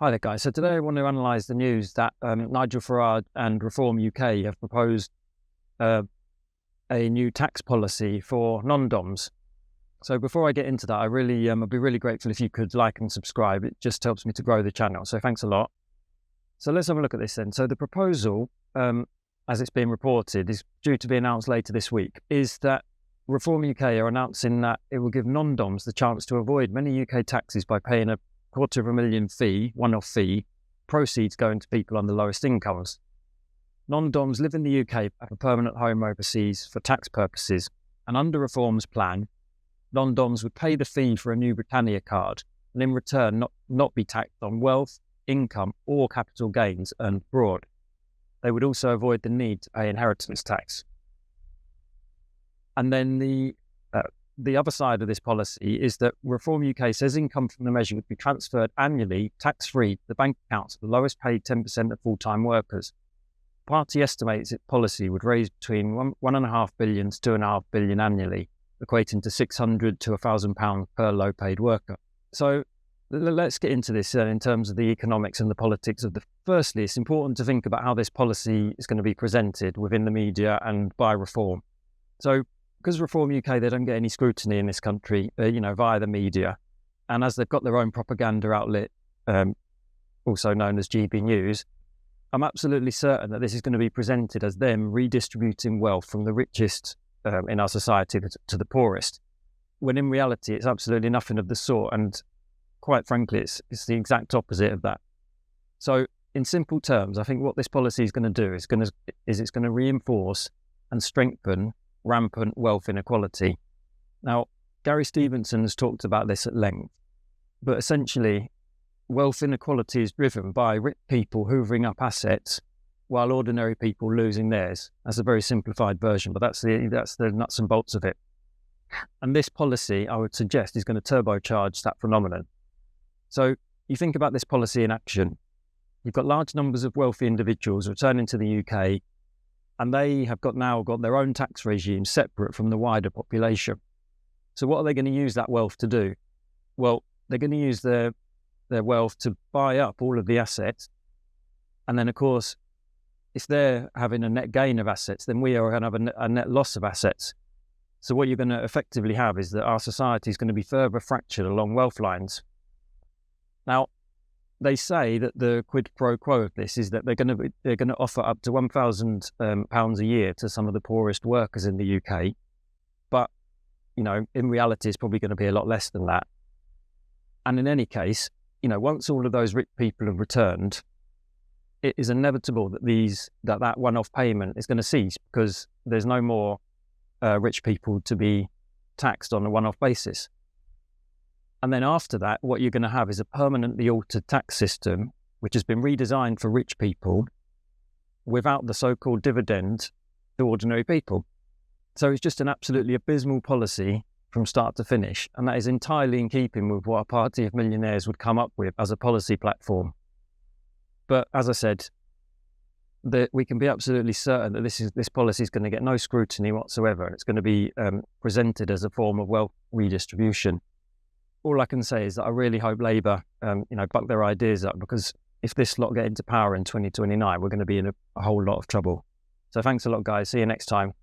Hi there, guys. So today I want to analyse the news that Nigel Farage and Reform UK have proposed a new tax policy for non-DOMs. So before I get into that, I'd be really grateful if you could like and subscribe. It just helps me to grow the channel. So thanks a lot. So let's have a look at this then. So the proposal, as it's being reported, is due to be announced later this week, is that Reform UK are announcing that it will give non-DOMs the chance to avoid many UK taxes by paying a $250,000 fee, one-off fee, proceeds going to people on the lowest incomes. Non-DOMs live in the UK, have a permanent home overseas for tax purposes, and under Reform's plan, non-DOMs would pay the fee for a new Britannia card and in return not be taxed on wealth, income or capital gains earned abroad. They would also avoid the need to pay inheritance tax. And then the other side of this policy is that Reform UK says income from the measure would be transferred annually, tax-free, to the bank accounts of the lowest paid 10% of full-time workers. The party estimates its policy would raise between £1.5 billion to £2.5 billion annually, equating to £600 to £1,000 per low-paid worker. So let's get into this in terms of the economics and the politics of the. Firstly, it's important to think about how this policy is going to be presented within the media and by Reform. So because Reform UK, they don't get any scrutiny in this country, via the media. And as they've got their own propaganda outlet, also known as GB News, I'm absolutely certain that this is going to be presented as them redistributing wealth from the richest in our society to the poorest, when in reality, it's absolutely nothing of the sort. And quite frankly, it's the exact opposite of that. So in simple terms, I think what this policy is going to do is it's going to reinforce and strengthen rampant wealth inequality. Now, Gary Stevenson has talked about this at length, but essentially, wealth inequality is driven by rich people hoovering up assets while ordinary people losing theirs. That's a very simplified version, but that's the nuts and bolts of it. And this policy, I would suggest, is going to turbocharge that phenomenon. So you think about this policy in action. You've got large numbers of wealthy individuals returning to the UK, and they have now got their own tax regime separate from the wider population. So what are they going to use that wealth to do? Well, they're going to use their wealth to buy up all of the assets. And then, of course, if they're having a net gain of assets, then we are going to have a net loss of assets. So what you're going to effectively have is that our society is going to be further fractured along wealth lines. Now, they say that the quid pro quo of this is that they're going to offer up to £1,000 a year to some of the poorest workers in the UK, but in reality, it's probably going to be a lot less than that. And in any case, once all of those rich people have returned, it is inevitable that that one-off payment is going to cease because there's no more rich people to be taxed on a one-off basis. And then after that, what you're going to have is a permanently altered tax system, which has been redesigned for rich people without the so-called dividend to ordinary people. So it's just an absolutely abysmal policy from start to finish. And that is entirely in keeping with what a party of millionaires would come up with as a policy platform. But as I said, we can be absolutely certain that this policy is going to get no scrutiny whatsoever. It's going to be presented as a form of wealth redistribution. All I can say is that I really hope Labour, buck their ideas up, because if this lot get into power in 2029, we're going to be in a whole lot of trouble. So thanks a lot, guys. See you next time.